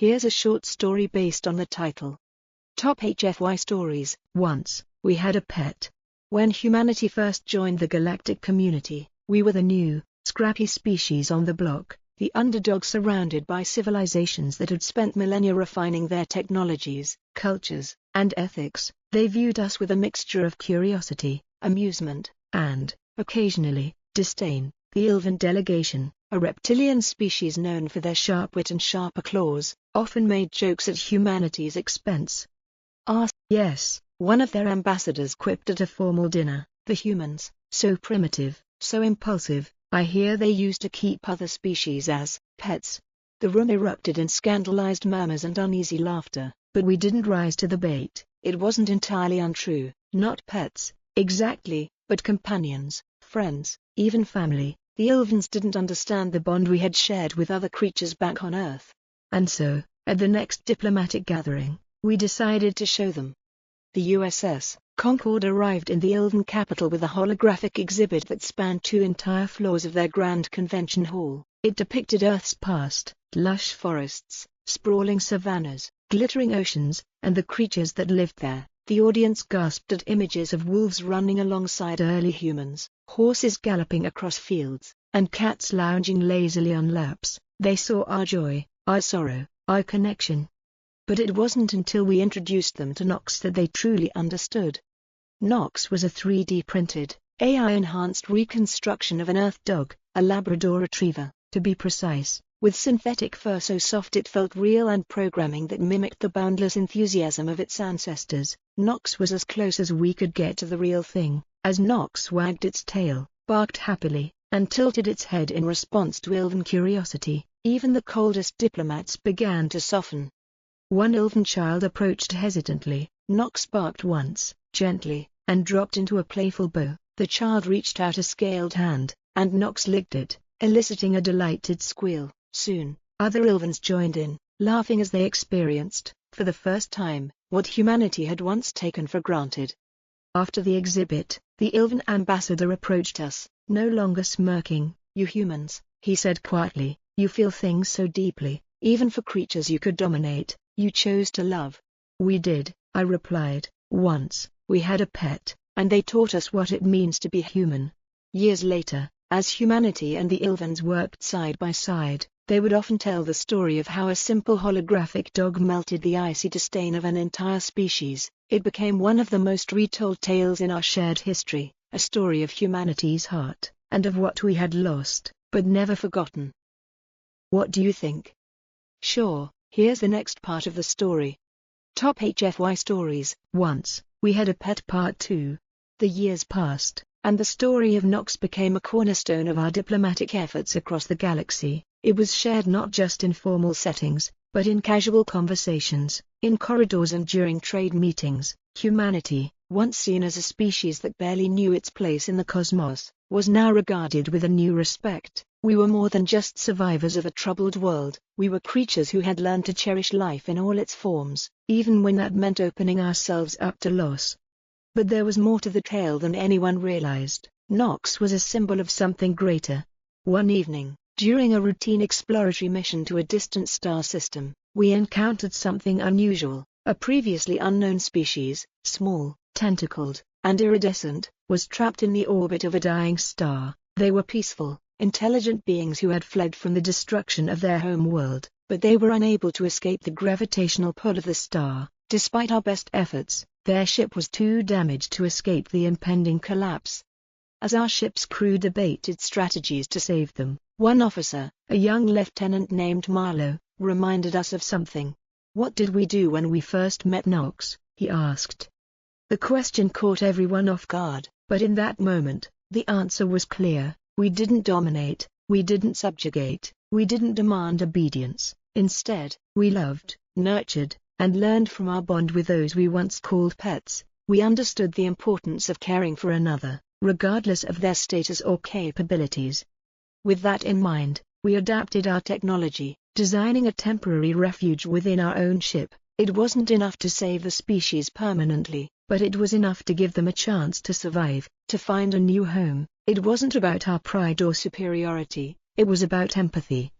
Here's a short story based on the title. Top HFY Stories. Once, we had a pet. When humanity first joined the galactic community, we were the new, scrappy species on the block, the underdog surrounded by civilizations that had spent millennia refining their technologies, cultures, and ethics. They viewed us with a mixture of curiosity, amusement, and, occasionally, disdain. The Ilvan delegation, a reptilian species known for their sharp wit and sharper claws, often made jokes at humanity's expense. Yes, one of their ambassadors quipped at a formal dinner, the humans, so primitive, so impulsive, I hear they used to keep other species as pets. The room erupted in scandalized murmurs and uneasy laughter, but we didn't rise to the bait. It wasn't entirely untrue, not pets, exactly, but companions, friends, even family. The Ilvans didn't understand the bond we had shared with other creatures back on Earth. And so, at the next diplomatic gathering, we decided to show them. The USS Concord arrived in the Ilvan capital with a holographic exhibit that spanned 2 entire floors of their grand convention hall. It depicted Earth's past, lush forests, sprawling savannas, glittering oceans, and the creatures that lived there. The audience gasped at images of wolves running alongside early humans, horses galloping across fields, and cats lounging lazily on laps. They saw our joy, our sorrow, our connection. But it wasn't until we introduced them to Nox that they truly understood. Nox was a 3D printed, AI-enhanced reconstruction of an Earth dog, a Labrador retriever, to be precise, with synthetic fur so soft it felt real and programming that mimicked the boundless enthusiasm of its ancestors. Nox was as close as we could get to the real thing, as Nox wagged its tail, barked happily, and tilted its head in response to Ilvan curiosity. Even the coldest diplomats began to soften. One Ilvan child approached hesitantly. Nox barked once, gently, and dropped into a playful bow. The child reached out a scaled hand, and Nox licked it, eliciting a delighted squeal. Soon, other Ilvans joined in, laughing as they experienced, for the first time, what humanity had once taken for granted. After the exhibit, the Ilvan ambassador approached us, no longer smirking. You humans, he said quietly, you feel things so deeply, even for creatures you could dominate. You chose to love. We did, I replied. Once, we had a pet, and they taught us what it means to be human. Years later, as humanity and the Ilvans worked side by side, they would often tell the story of how a simple holographic dog melted the icy disdain of an entire species. It became one of the most retold tales in our shared history, a story of humanity's heart, and of what we had lost, but never forgotten. What do you think? Sure, here's the next part of the story. Top HFY Stories. Once, we had a pet Part 2. The years passed, and the story of Nox became a cornerstone of our diplomatic efforts across the galaxy. It was shared not just in formal settings, but in casual conversations, in corridors and during trade meetings. Humanity, once seen as a species that barely knew its place in the cosmos, was now regarded with a new respect. We were more than just survivors of a troubled world. We were creatures who had learned to cherish life in all its forms, even when that meant opening ourselves up to loss. But there was more to the tale than anyone realized. Nox was a symbol of something greater. One evening, during a routine exploratory mission to a distant star system, we encountered something unusual. A previously unknown species, small, tentacled, and iridescent, was trapped in the orbit of a dying star. They were peaceful, intelligent beings who had fled from the destruction of their home world, but they were unable to escape the gravitational pull of the star. Despite our best efforts, their ship was too damaged to escape the impending collapse. As our ship's crew debated strategies to save them, one officer, a young lieutenant named Marlowe, reminded us of something. What did we do when we first met Nox? He asked. The question caught everyone off guard, but in that moment, the answer was clear. We didn't dominate, we didn't subjugate, we didn't demand obedience. Instead, we loved, nurtured, and learned from our bond with those we once called pets. We understood the importance of caring for another, regardless of their status or capabilities. With that in mind, we adapted our technology, designing a temporary refuge within our own ship. It wasn't enough to save the species permanently, but it was enough to give them a chance to survive, to find a new home. It wasn't about our pride or superiority, it was about empathy.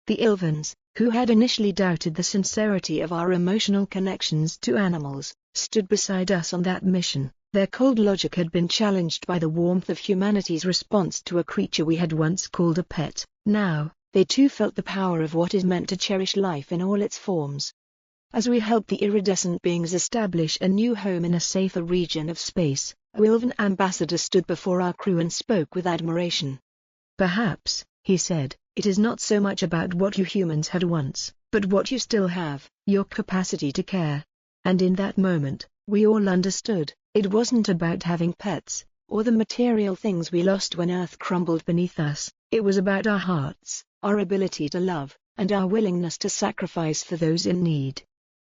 The Ilvans, who had initially doubted the sincerity of our emotional connections to animals, stood beside us on that mission. Their cold logic had been challenged by the warmth of humanity's response to a creature we had once called a pet. Now, they too felt the power of what is meant to cherish life in all its forms. As we helped the iridescent beings establish a new home in a safer region of space, a Wilvan ambassador stood before our crew and spoke with admiration. "Perhaps," he said, "it is not so much about what you humans had once, but what you still have, your capacity to care." And in that moment, we all understood, it wasn't about having pets, or the material things we lost when Earth crumbled beneath us. It was about our hearts, our ability to love, and our willingness to sacrifice for those in need.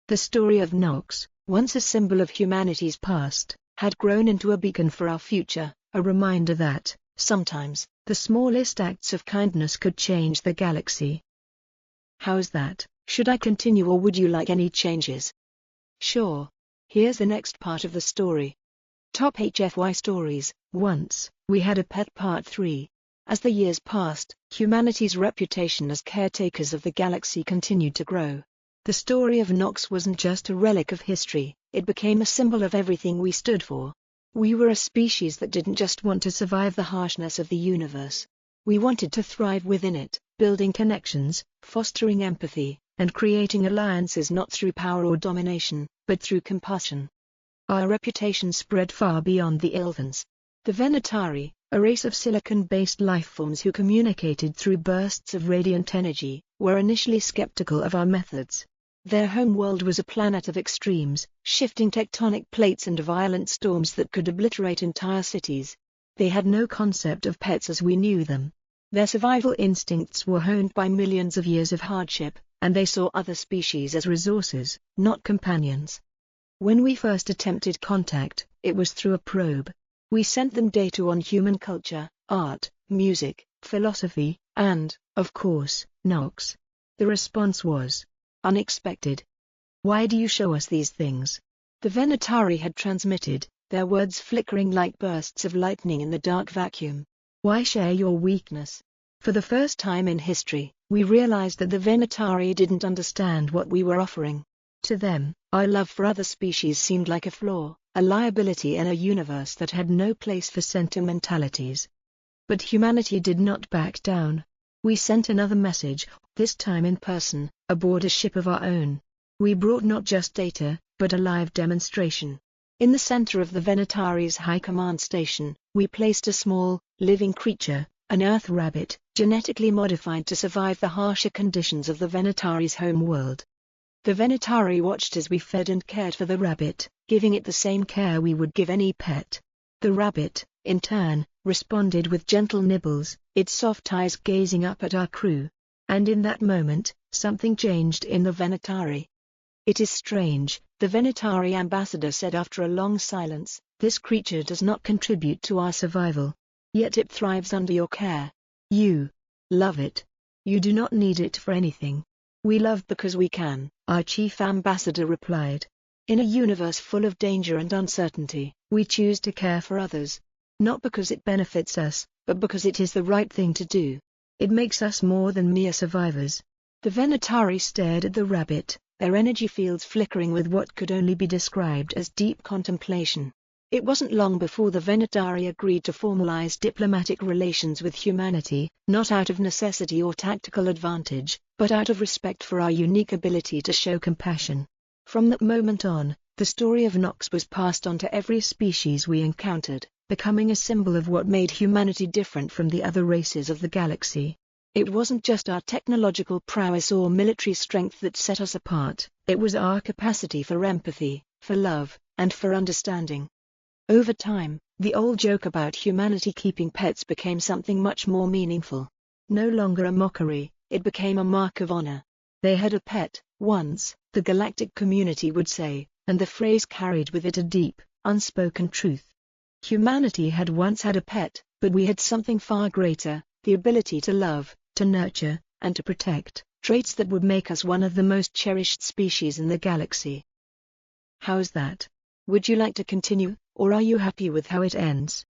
The story of Nox, once a symbol of humanity's past, had grown into a beacon for our future, a reminder that, sometimes, the smallest acts of kindness could change the galaxy. How's that? Should I continue or would you like any changes? Sure. Here's the next part of the story. Top HFY Stories, Once We Had a Pet Part 3. As the years passed, humanity's reputation as caretakers of the galaxy continued to grow. The story of Nox wasn't just a relic of history, it became a symbol of everything we stood for. We were a species that didn't just want to survive the harshness of the universe. We wanted to thrive within it, building connections, fostering empathy, and creating alliances not through power or domination, but through compassion. Our reputation spread far beyond the Ilvans. The Venatari, a race of silicon-based lifeforms who communicated through bursts of radiant energy, were initially skeptical of our methods. Their homeworld was a planet of extremes, shifting tectonic plates and violent storms that could obliterate entire cities. They had no concept of pets as we knew them. Their survival instincts were honed by millions of years of hardship, and they saw other species as resources, not companions. When we first attempted contact, it was through a probe. We sent them data on human culture, art, music, philosophy, and, of course, Nox. The response was unexpected. "Why do you show us these things?" The Venatari had transmitted, their words flickering like bursts of lightning in the dark vacuum. "Why share your weakness?" For the first time in history, we realized that the Venatari didn't understand what we were offering. To them, our love for other species seemed like a flaw, a liability in a universe that had no place for sentimentalities. But humanity did not back down. We sent another message, this time in person, aboard a ship of our own. We brought not just data, but a live demonstration. In the center of the Venatari's high command station, we placed a small, living creature, an Earth rabbit, genetically modified to survive the harsher conditions of the Venatari's home world. The Venatari watched as we fed and cared for the rabbit, giving it the same care we would give any pet. The rabbit, in turn, responded with gentle nibbles, its soft eyes gazing up at our crew. And in that moment, something changed in the Venatari. "It is strange," the Venatari ambassador said after a long silence, "this creature does not contribute to our survival. Yet it thrives under your care. You love it. You do not need it for anything." "We love because we can," our chief ambassador replied. "In a universe full of danger and uncertainty, we choose to care for others. Not because it benefits us, but because it is the right thing to do. It makes us more than mere survivors." The Venatari stared at the rabbit, their energy fields flickering with what could only be described as deep contemplation. It wasn't long before the Venatari agreed to formalize diplomatic relations with humanity, not out of necessity or tactical advantage, but out of respect for our unique ability to show compassion. From that moment on, the story of Nox was passed on to every species we encountered, becoming a symbol of what made humanity different from the other races of the galaxy. It wasn't just our technological prowess or military strength that set us apart, it was our capacity for empathy, for love, and for understanding. Over time, the old joke about humanity keeping pets became something much more meaningful. No longer a mockery, it became a mark of honor. "They had a pet, once," the galactic community would say, and the phrase carried with it a deep, unspoken truth. Humanity had once had a pet, but we had something far greater, the ability to love, to nurture, and to protect, traits that would make us one of the most cherished species in the galaxy. How's that? Would you like to continue, or are you happy with how it ends?